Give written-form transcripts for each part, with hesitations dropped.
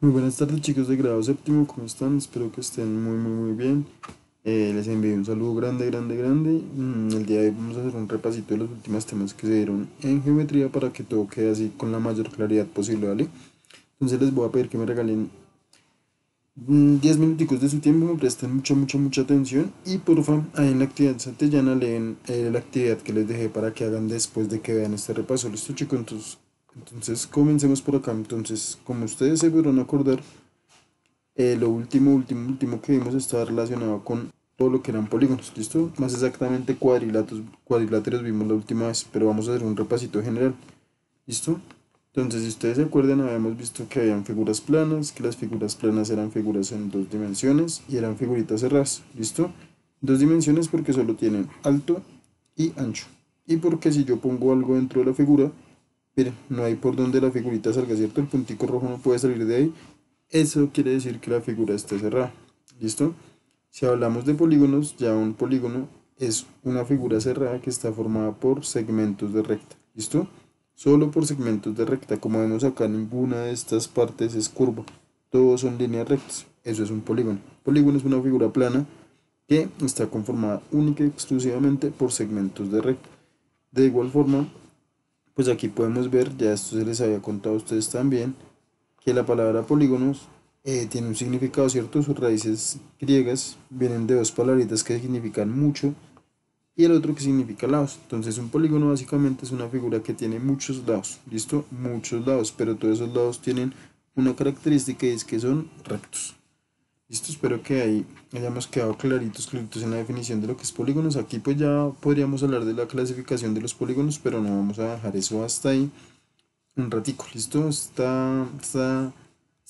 Muy buenas tardes chicos de grado séptimo, ¿cómo están? Espero que estén muy bien. Les envío un saludo grande. El día de hoy vamos a hacer un repasito de los últimos temas que se dieron en geometría para que todo quede así con la mayor claridad posible, ¿vale? Entonces les voy a pedir que me regalen 10 minuticos de su tiempo, me presten mucha atención y porfa, ahí en la actividad santillana leen la actividad que les dejé para que hagan después de que vean este repaso. ¿Listo chicos? Entonces comencemos por acá. Entonces, como ustedes se podrán acordar, lo último que vimos estaba relacionado con todo lo que eran polígonos, ¿listo? Más exactamente cuadriláteros vimos la última vez, pero vamos a hacer un repasito general, ¿listo? Entonces, si ustedes se acuerdan, habíamos visto que habían figuras planas, que las figuras planas eran figuras en dos dimensiones y eran figuritas cerradas, ¿listo? Dos dimensiones porque solo tienen alto y ancho. Y porque si yo pongo algo dentro de la figura, miren, no hay por donde la figurita salga, ¿cierto? El puntico rojo no puede salir de ahí. Eso quiere decir que la figura esté cerrada. ¿Listo? Si hablamos de polígonos, ya un polígono es una figura cerrada que está formada por segmentos de recta. ¿Listo? Solo por segmentos de recta. Como vemos acá, ninguna de estas partes es curva. Todos son líneas rectas. Eso es un polígono. Polígono es una figura plana que está conformada única y exclusivamente por segmentos de recta. De igual forma, pues aquí podemos ver, ya esto se les había contado a ustedes también, que la palabra polígonos tiene un significado, ¿cierto? Sus raíces griegas vienen de dos palabritas que significan mucho y el otro que significa lados. Entonces un polígono básicamente es una figura que tiene muchos lados, ¿listo? Muchos lados, pero todos esos lados tienen una característica y es que son rectos. Listo, espero que ahí hayamos quedado claritos en la definición de lo que es polígonos. Aquí pues ya podríamos hablar de la clasificación de los polígonos, pero no vamos a dejar eso hasta ahí un ratico, ¿listo? Sé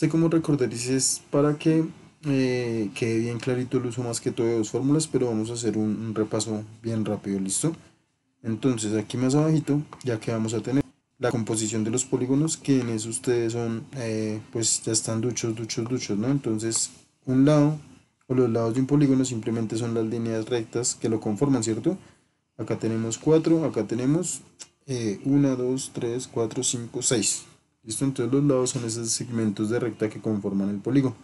cómo recordar y si es para que quede bien clarito el uso más que todo de dos fórmulas, pero vamos a hacer un repaso bien rápido, ¿listo? Entonces aquí más abajito, ya que vamos a tener la composición de los polígonos, que en eso ustedes son, pues ya están duchos, ¿no? Entonces, un lado o los lados de un polígono simplemente son las líneas rectas que lo conforman, ¿cierto? Acá tenemos 4, acá tenemos 1, 2, 3, 4, 5, 6. ¿Listo? Entonces los lados son esos segmentos de recta que conforman el polígono.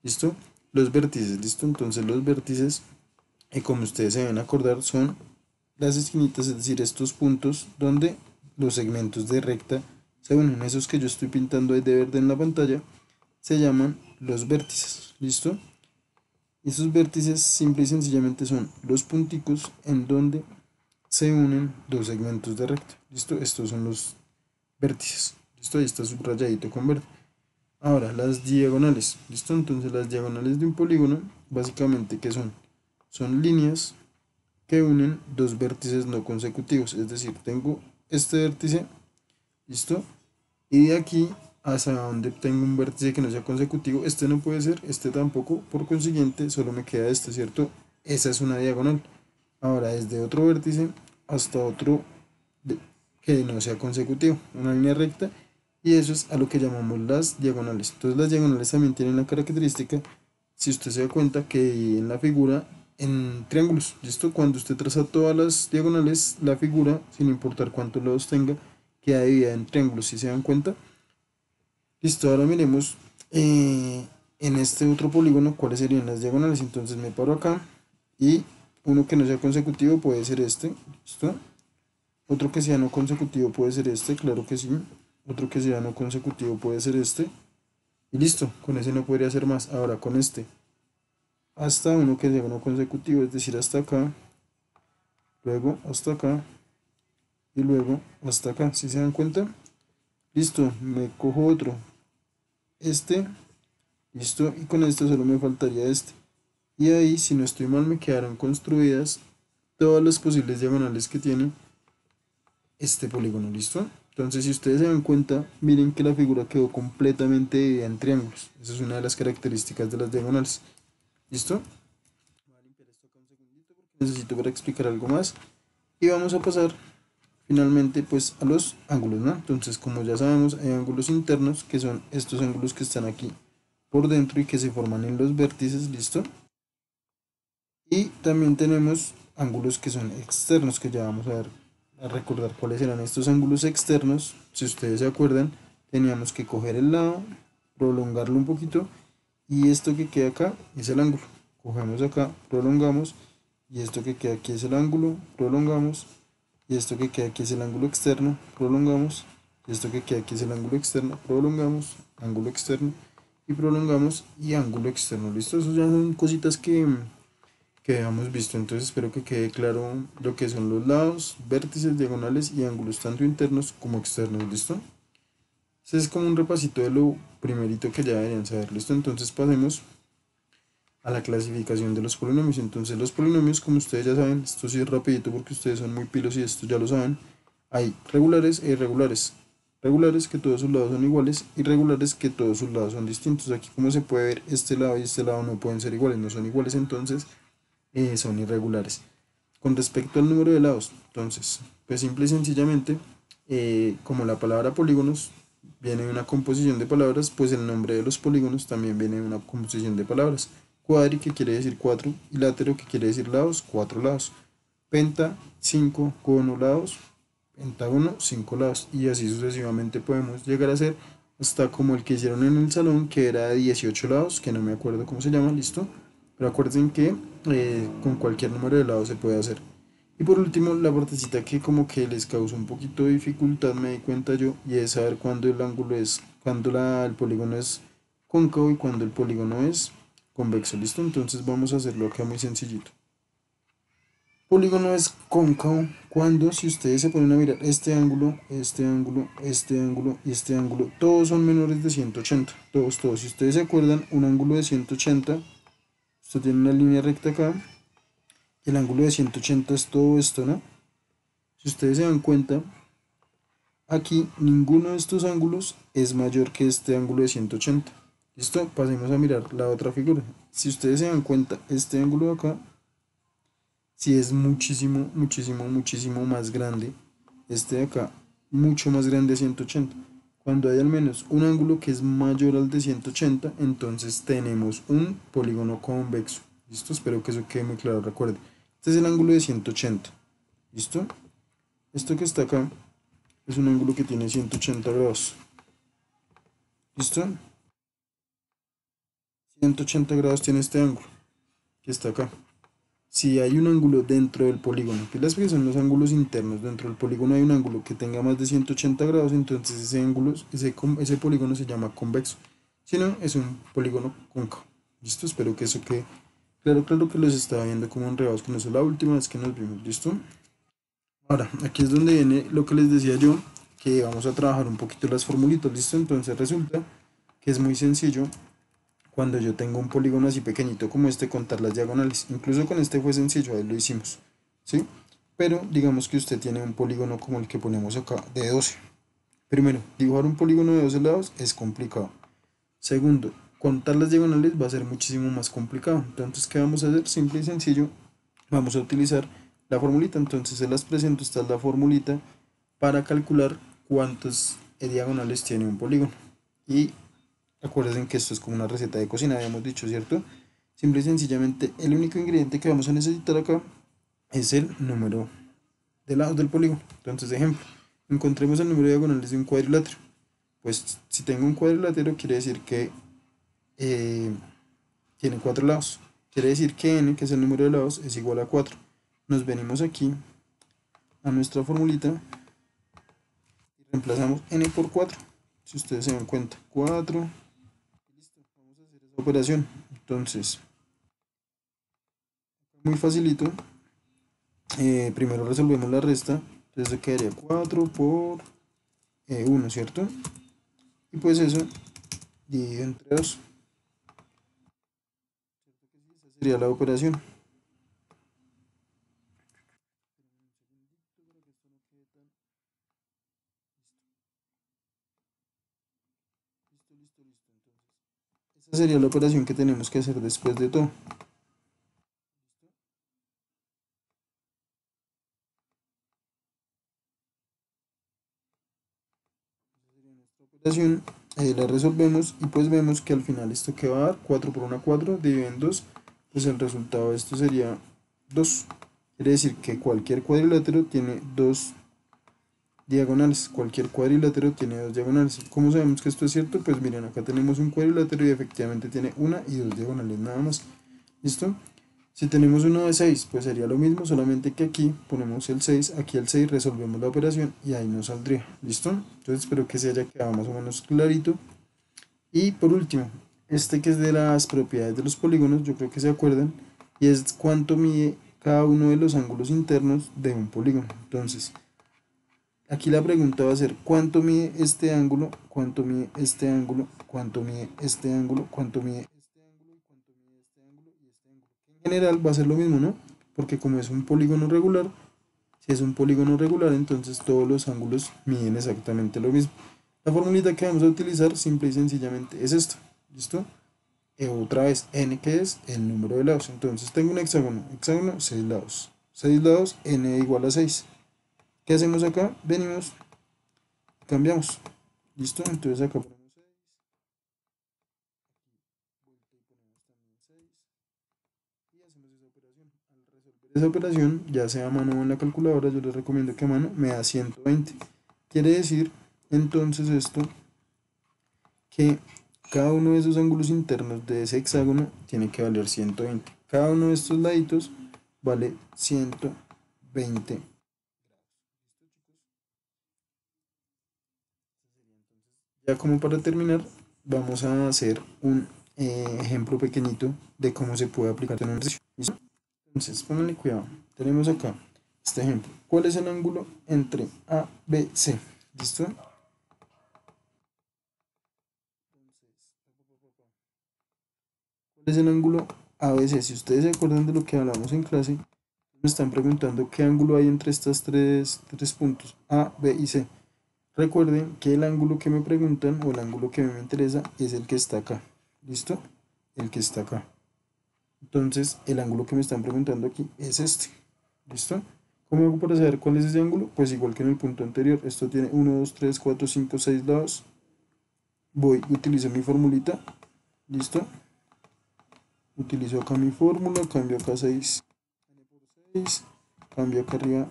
¿Listo? Los vértices, ¿listo? Entonces los vértices, como ustedes se deben acordar, son las esquinitas, es decir, estos puntos donde los segmentos de recta se unen. Esos que yo estoy pintando ahí de verde en la pantalla se llaman los vértices. ¿Listo? Y esos vértices simple y sencillamente son los punticos en donde se unen dos segmentos de recta. ¿Listo? Estos son los vértices. ¿Listo? Ahí está subrayadito con verde. Ahora, las diagonales. ¿Listo? Entonces las diagonales de un polígono, básicamente, ¿qué son? Son líneas que unen dos vértices no consecutivos. Es decir, tengo este vértice, ¿listo? Y de aquí hasta donde tengo un vértice que no sea consecutivo, este no puede ser, este tampoco. Por consiguiente, solo me queda este, ¿cierto? Esa es una diagonal. Ahora, desde otro vértice hasta otro que no sea consecutivo, una línea recta, y eso es a lo que llamamos las diagonales. Entonces las diagonales también tienen la característica, si usted se da cuenta, que en la figura, en triángulos, ¿listo? Cuando usted traza todas las diagonales, la figura, sin importar cuántos lados tenga, queda dividida en triángulos, si se dan cuenta. Listo, ahora miremos en este otro polígono cuáles serían las diagonales. Entonces me paro acá y uno que no sea consecutivo puede ser este, ¿listo? Otro que sea no consecutivo puede ser este, claro que sí. Otro que sea no consecutivo puede ser este. Y listo, con ese no podría ser más. Ahora con este, hasta uno que sea no consecutivo, es decir, hasta acá, luego hasta acá y luego hasta acá. ¿Sí se dan cuenta? Listo, me cojo otro. Este, listo, y con este solo me faltaría este. Y ahí, si no estoy mal, me quedaron construidas todas las posibles diagonales que tiene este polígono, ¿listo? Entonces, si ustedes se dan cuenta, miren que la figura quedó completamente dividida en triángulos. Esa es una de las características de las diagonales. ¿Listo? Voy a limpiar esto acá un segundito porque necesito para explicar algo más. Y vamos a pasar finalmente pues a los ángulos, ¿no? Entonces, como ya sabemos, hay ángulos internos que son estos ángulos que están aquí por dentro y que se forman en los vértices, ¿listo? Y también tenemos ángulos que son externos, que ya vamos a ver, a recordar cuáles eran estos ángulos externos. Si ustedes se acuerdan, teníamos que coger el lado, prolongarlo un poquito, y esto que queda acá es el ángulo. Cogemos acá, prolongamos, y esto que queda aquí es el ángulo, prolongamos, y esto que queda aquí es el ángulo externo, prolongamos, y esto que queda aquí es el ángulo externo, prolongamos, ángulo externo, y prolongamos, y ángulo externo. ¿Listo? Eso ya son cositas que hemos visto. Entonces espero que quede claro lo que son los lados, vértices, diagonales y ángulos tanto internos como externos. ¿Listo? Ese es como un repasito de lo primerito que ya deberían saber. ¿Listo? Entonces pasemos a la clasificación de los polinomios. Entonces los polinomios, como ustedes ya saben, esto sí es rapidito porque ustedes son muy pilos y esto ya lo saben, hay regulares e irregulares. Regulares que todos sus lados son iguales, irregulares que todos sus lados son distintos. Aquí como se puede ver, este lado y este lado no pueden ser iguales, no son iguales, entonces son irregulares. Con respecto al número de lados, entonces, pues simple y sencillamente, como la palabra polígonos viene de una composición de palabras, pues el nombre de los polígonos también viene de una composición de palabras. Cuadri, que quiere decir 4, y látero, que quiere decir lados, 4 lados. Penta, 5, cono, lados, pentágono, 5 lados, y así sucesivamente podemos llegar a ser hasta como el que hicieron en el salón, que era de 18 lados, que no me acuerdo cómo se llama, listo. Pero acuérdense que con cualquier número de lados se puede hacer. Y por último, la partecita que como que les causó un poquito de dificultad, me di cuenta yo, y es saber cuándo el ángulo es, cuándo el polígono es cóncavo y cuándo el polígono es convexo. ¿Listo? Entonces vamos a hacerlo acá muy sencillito. Polígono es cóncavo cuando, si ustedes se ponen a mirar este ángulo, este ángulo, este ángulo y este ángulo, todos son menores de 180. Todos, todos. Si ustedes se acuerdan, un ángulo de 180, esto tiene una línea recta acá. El ángulo de 180 es todo esto, ¿no? Si ustedes se dan cuenta, aquí ninguno de estos ángulos es mayor que este ángulo de 180. ¿Listo? Pasemos a mirar la otra figura. Si ustedes se dan cuenta, este ángulo de acá sí es muchísimo, muchísimo, muchísimo más grande. Este de acá, mucho más grande a 180. Cuando hay al menos un ángulo que es mayor al de 180, entonces tenemos un polígono convexo. ¿Listo? Espero que eso quede muy claro, recuerden. Este es el ángulo de 180. ¿Listo? Esto que está acá es un ángulo que tiene 180 grados. ¿Listo? 180 grados tiene este ángulo que está acá. Si hay un ángulo dentro del polígono, que las que son los ángulos internos, dentro del polígono hay un ángulo que tenga más de 180 grados, entonces ese ángulo, ese polígono se llama convexo. Si no, es un polígono cóncavo. ¿Listo? Espero que eso quede claro, claro que los estaba viendo como enredados con eso la última vez que nos vimos. ¿Listo? Ahora, aquí es donde viene lo que les decía yo, que vamos a trabajar un poquito las formulitas. ¿Listo? Entonces resulta que es muy sencillo cuando yo tengo un polígono así pequeñito como este, contar las diagonales. Incluso con este fue sencillo, ahí lo hicimos, ¿sí? Pero digamos que usted tiene un polígono como el que ponemos acá, de 12. Primero, dibujar un polígono de 12 lados es complicado. Segundo, contar las diagonales va a ser muchísimo más complicado. Entonces, ¿qué vamos a hacer? Simple y sencillo, vamos a utilizar la formulita. Entonces, se las presento, esta es la formulita para calcular cuántas diagonales tiene un polígono. Y acuérdense que esto es como una receta de cocina, habíamos dicho, ¿cierto? Simple y sencillamente, el único ingrediente que vamos a necesitar acá es el número de lados del polígono. Entonces, ejemplo, encontremos el número de diagonales de un cuadrilátero. Pues si tengo un cuadrilátero, quiere decir que eh, tiene 4 lados. Quiere decir que n, que es el número de lados, es igual a 4. Nos venimos aquí a nuestra formulita y reemplazamos n por 4. Si ustedes se dan cuenta, 4. Listo, vamos a hacer esa operación. Entonces, muy facilito. Primero resolvemos la resta. Entonces quedaría 4 por 1, ¿cierto? Y pues eso dividido entre 2. Esa sería la operación. Esa sería la operación que tenemos que hacer después de todo. Operación, la resolvemos y pues vemos que al final esto que va a dar 4 por 1 4 dividido en 2, pues el resultado de esto sería 2. Quiere decir que cualquier cuadrilátero tiene 2 diagonales. Cualquier cuadrilátero tiene dos diagonales. ¿Cómo sabemos que esto es cierto? Pues miren, acá tenemos un cuadrilátero y efectivamente tiene una y dos diagonales nada más. ¿Listo? Si tenemos uno de 6, pues sería lo mismo, solamente que aquí ponemos el 6, aquí el 6, resolvemos la operación y ahí nos saldría. ¿Listo? Entonces espero que se haya quedado más o menos clarito. Y por último, este que es de las propiedades de los polígonos, yo creo que se acuerdan, y es cuánto mide cada uno de los ángulos internos de un polígono. Entonces, aquí la pregunta va a ser cuánto mide este ángulo, cuánto mide este ángulo, cuánto mide este ángulo, cuánto mide este ángulo, y cuánto mide este ángulo y este ángulo. En general va a ser lo mismo, ¿no? Porque como es un polígono regular, si es un polígono regular, entonces todos los ángulos miden exactamente lo mismo. La formulita que vamos a utilizar simple y sencillamente es esta. ¿Listo? Otra vez, n que es el número de lados. Entonces tengo un hexágono, 6 lados. 6 lados, n igual a 6. ¿Qué hacemos acá? Venimos, cambiamos. ¿Listo? Entonces acá ponemos 6. Vuelta y ponemos también 6. Y hacemos esa operación. Al resolver esa operación, ya sea a mano o en la calculadora, yo les recomiendo que a mano me da 120. Quiere decir entonces esto que cada uno de esos ángulos internos de ese hexágono tiene que valer 120. Cada uno de estos laditos vale 120. Ya como para terminar, vamos a hacer un ejemplo pequeñito de cómo se puede aplicar en un ejercicio. ¿Listo? Entonces, pónganle cuidado. Tenemos acá este ejemplo. ¿Cuál es el ángulo entre A, B, C? ¿Listo? ¿Cuál es el ángulo ABC? Si ustedes se acuerdan de lo que hablamos en clase, me están preguntando qué ángulo hay entre estos tres puntos, A, B y C. Recuerden que el ángulo que me preguntan o el ángulo que me interesa es el que está acá. ¿Listo? El que está acá. Entonces, el ángulo que me están preguntando aquí es este. ¿Listo? ¿Cómo hago para saber cuál es ese ángulo? Pues igual que en el punto anterior, esto tiene 1, 2, 3, 4, 5, 6 lados. Utilizo mi formulita. ¿Listo? Utilizo acá mi fórmula, cambio acá 6 n por 6, cambio acá arriba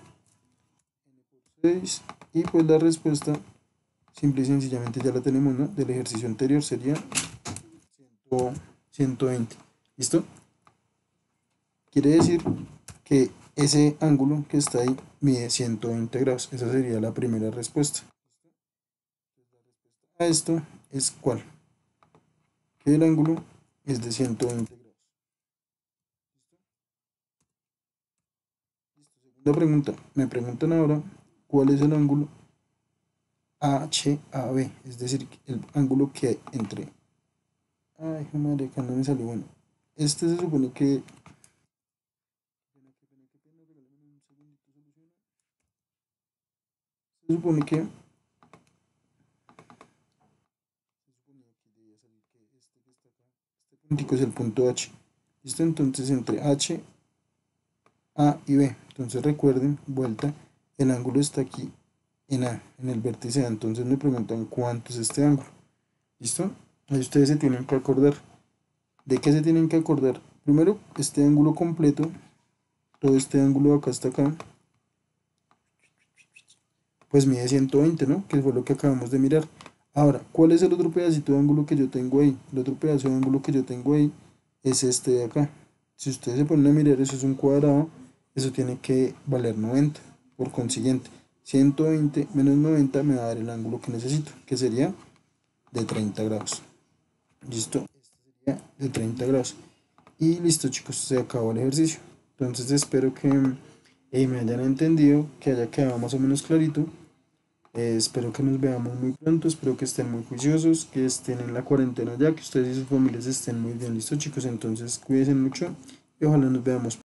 n por 6 y pues la respuesta simple y sencillamente ya la tenemos, ¿no? Del ejercicio anterior sería 120. ¿Listo? Quiere decir que ese ángulo que está ahí mide 120 grados. Esa sería la primera respuesta. A esto es ¿cuál? Que el ángulo es de 120 grados. Segunda pregunta. Me preguntan ahora cuál es el ángulo HAB, es decir, el ángulo que hay entre... Ay, madre, acá no me salió. Bueno, este se supone que... Se supone que... Este puntico es el punto H. ¿Listo? Entonces entre H, A y B. Entonces recuerden, vuelta, el ángulo está aquí en A, en el vértice A. Entonces me preguntan cuánto es este ángulo. ¿Listo? Ahí ustedes se tienen que acordar. ¿De qué se tienen que acordar? Primero, este ángulo completo, todo este ángulo de acá hasta acá, pues mide 120, ¿no? Que fue lo que acabamos de mirar. Ahora, ¿cuál es el otro pedacito de ángulo que yo tengo ahí? El otro pedazo de ángulo que yo tengo ahí es este de acá. Si ustedes se ponen a mirar, eso es un cuadrado, eso tiene que valer 90. Por consiguiente, 120 menos 90 me va a dar el ángulo que necesito, que sería de 30 grados. ¿Listo? Este sería de 30 grados. Y listo, chicos, se acabó el ejercicio. Entonces espero que me hayan entendido, que haya quedado más o menos clarito. Espero que nos veamos muy pronto, espero que estén muy juiciosos, que estén en la cuarentena ya, que ustedes y sus familias estén muy bien. Listo, chicos, entonces cuídense mucho y ojalá nos veamos